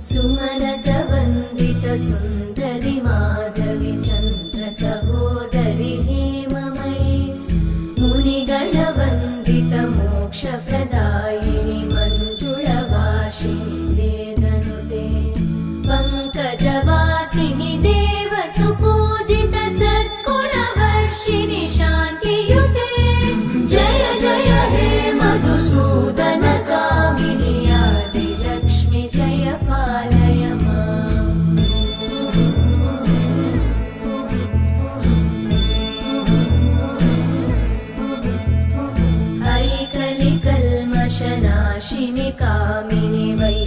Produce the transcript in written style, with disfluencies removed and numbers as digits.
सुमनसवन्दित सुन्दरि माधवि चन्द्र सहोदरि हेममयि मुनिगणवन्दित मोक्षप्रदायिनि मञ्जुळभाषिणि वेदनुते पङ्कजवासिनि देव सुपूजित सद्गुणवर्षिणि शान्तियुते जय जय हे मधुसूदन कामिनि आदिलक्ष्मि जय पालय माम्। ऐकलिकल्मषनाशिनि कामिनि वै